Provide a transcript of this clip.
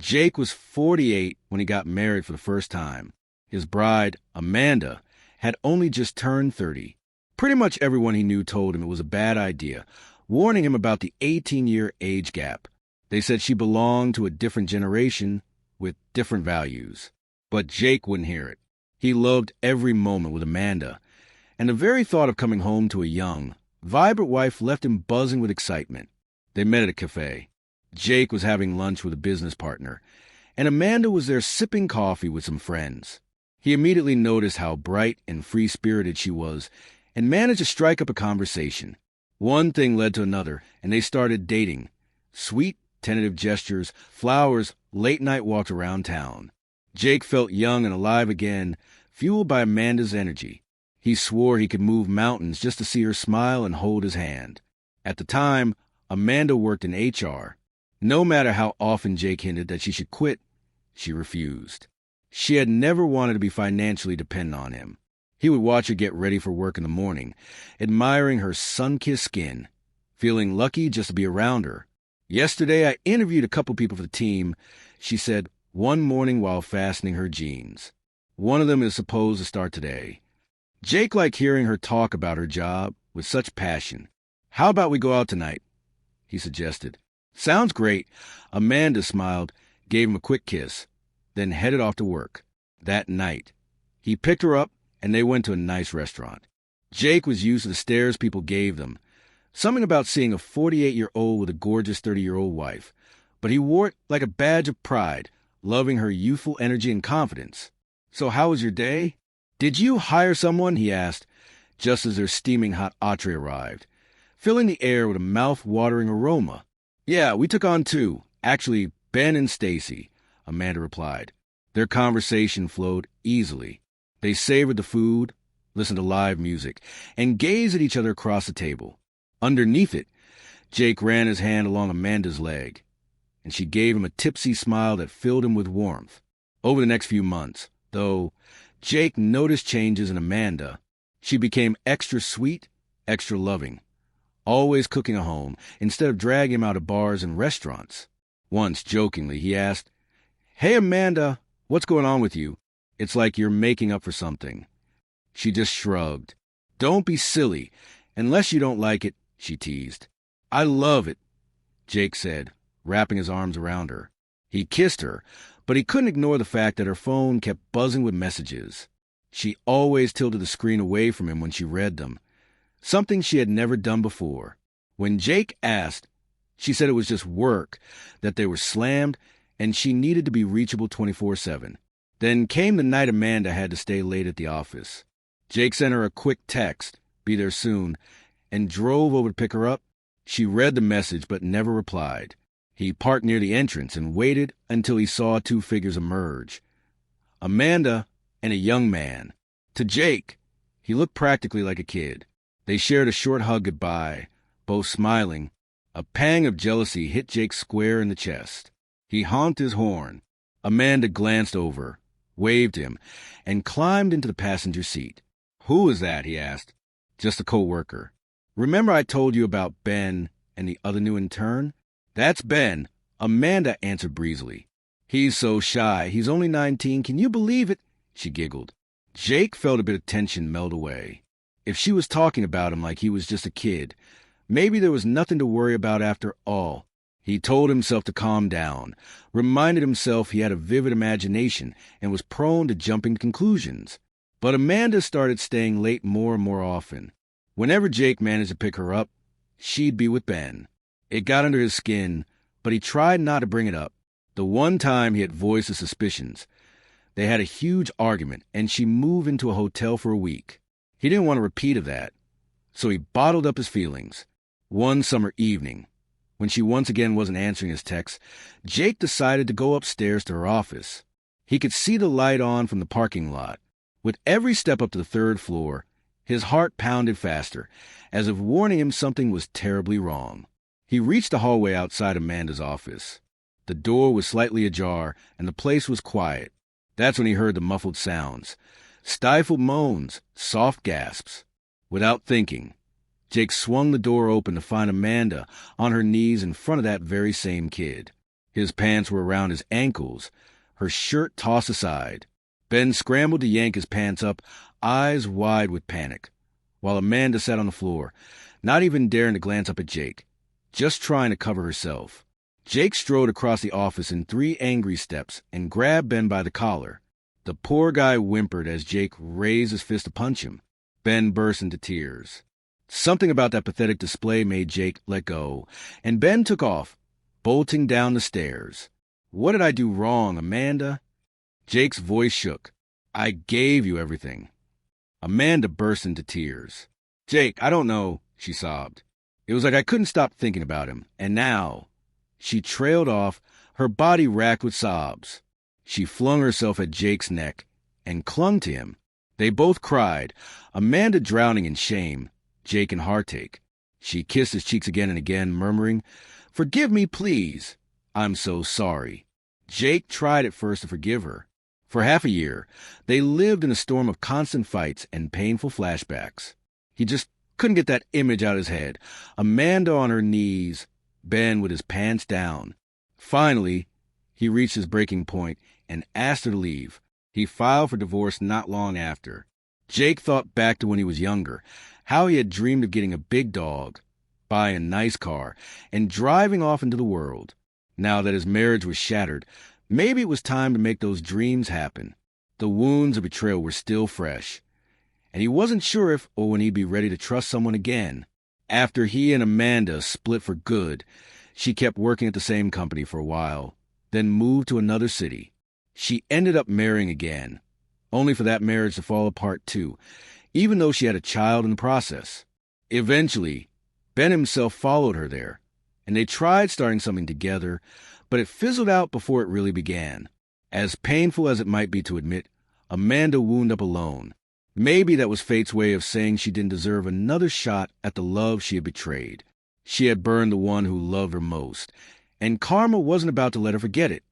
Jake was 48 when he got married for the first time. His bride, Amanda, had only just turned 30. Pretty much everyone he knew told him it was a bad idea, warning him about the 18-year age gap. They said she belonged to a different generation with different values. But Jake wouldn't hear it. He loved every moment with Amanda, and the very thought of coming home to a young, vibrant wife left him buzzing with excitement. They met at a cafe. Jake was having lunch with a business partner, and Amanda was there sipping coffee with some friends. He immediately noticed how bright and free-spirited she was and managed to strike up a conversation. One thing led to another, and they started dating. Sweet, tentative gestures, flowers, late-night walks around town. Jake felt young and alive again, fueled by Amanda's energy. He swore he could move mountains just to see her smile and hold his hand. At the time, Amanda worked in HR. No matter how often Jake hinted that she should quit, she refused. She had never wanted to be financially dependent on him. He would watch her get ready for work in the morning, admiring her sun-kissed skin, feeling lucky just to be around her. Yesterday, I interviewed a couple people for the team, she said one morning while fastening her jeans. One of them is supposed to start today. Jake liked hearing her talk about her job with such passion. How about we go out tonight? He suggested. Sounds great. Amanda smiled, gave him a quick kiss, then headed off to work. That night, he picked her up, and they went to a nice restaurant. Jake was used to the stares people gave them, something about seeing a 48-year-old with a gorgeous 30-year-old wife, but he wore it like a badge of pride, loving her youthful energy and confidence. So how was your day? Did you hire someone? He asked, just as their steaming hot entree arrived, filling the air with a mouth-watering aroma. Yeah, we took on two. Actually, Ben and Stacy, Amanda replied. Their conversation flowed easily. They savored the food, listened to live music, and gazed at each other across the table. Underneath it, Jake ran his hand along Amanda's leg, and she gave him a tipsy smile that filled him with warmth. Over the next few months, though, Jake noticed changes in Amanda. She became extra sweet, extra loving, always cooking at home instead of dragging him out of bars and restaurants. Once, jokingly, he asked, Hey, Amanda, what's going on with you? It's like you're making up for something. She just shrugged. Don't be silly. Unless you don't like it, she teased. I love it, Jake said, wrapping his arms around her. He kissed her, but he couldn't ignore the fact that her phone kept buzzing with messages. She always tilted the screen away from him when she read them, something she had never done before. When Jake asked, she said it was just work, that they were slammed, and she needed to be reachable 24/7. Then came the night Amanda had to stay late at the office. Jake sent her a quick text, be there soon, and drove over to pick her up. She read the message but never replied. He parked near the entrance and waited until he saw two figures emerge. Amanda and a young man. To Jake, he looked practically like a kid. They shared a short hug goodbye, both smiling. A pang of jealousy hit Jake square in the chest. He honked his horn. Amanda glanced over, waved him, and climbed into the passenger seat. Who is that? He asked. Just a co-worker. Remember I told you about Ben and the other new intern? That's Ben, Amanda answered breezily. He's so shy. He's only 19. Can you believe it? She giggled. Jake felt a bit of tension melt away. If she was talking about him like he was just a kid, maybe there was nothing to worry about after all. He told himself to calm down, reminded himself he had a vivid imagination and was prone to jumping to conclusions. But Amanda started staying late more and more often. Whenever Jake managed to pick her up, she'd be with Ben. It got under his skin, but he tried not to bring it up. The one time he had voiced his suspicions, they had a huge argument, and she moved into a hotel for a week. He didn't want a repeat of that, so he bottled up his feelings. One summer evening, when she once again wasn't answering his texts, Jake decided to go upstairs to her office. He could see the light on from the parking lot. With every step up to the third floor, his heart pounded faster, as if warning him something was terribly wrong. He reached the hallway outside Amanda's office. The door was slightly ajar, and the place was quiet. That's when he heard the muffled sounds. Stifled moans, soft gasps. Without thinking, Jake swung the door open to find Amanda on her knees in front of that very same kid. His pants were around his ankles, her shirt tossed aside. Ben scrambled to yank his pants up, eyes wide with panic, while Amanda sat on the floor, not even daring to glance up at Jake, just trying to cover herself. Jake strode across the office in 3 angry steps and grabbed Ben by the collar. The poor guy whimpered as Jake raised his fist to punch him. Ben burst into tears. Something about that pathetic display made Jake let go, and Ben took off, bolting down the stairs. "What did I do wrong, Amanda?" Jake's voice shook. "I gave you everything." Amanda burst into tears. "Jake, I don't know," she sobbed. "It was like I couldn't stop thinking about him, and now—" She trailed off, her body racked with sobs. She flung herself at Jake's neck and clung to him. They both cried, Amanda drowning in shame, Jake in heartache. She kissed his cheeks again and again, murmuring, "Forgive me, please. I'm so sorry." Jake tried at first to forgive her. For half a year, they lived in a storm of constant fights and painful flashbacks. He just couldn't get that image out of his head. Amanda on her knees, Ben with his pants down. Finally, he reached his breaking point and asked her to leave. He filed for divorce not long after. Jake thought back to when he was younger, how he had dreamed of getting a big dog, buying a nice car, and driving off into the world. Now that his marriage was shattered, maybe it was time to make those dreams happen. The wounds of betrayal were still fresh, and he wasn't sure if or when he'd be ready to trust someone again. After he and Amanda split for good, she kept working at the same company for a while, then moved to another city. She ended up marrying again, only for that marriage to fall apart too, even though she had a child in the process. Eventually, Ben himself followed her there, and they tried starting something together, but it fizzled out before it really began. As painful as it might be to admit, Amanda wound up alone. Maybe that was fate's way of saying she didn't deserve another shot at the love she had betrayed. She had burned the one who loved her most, and karma wasn't about to let her forget it.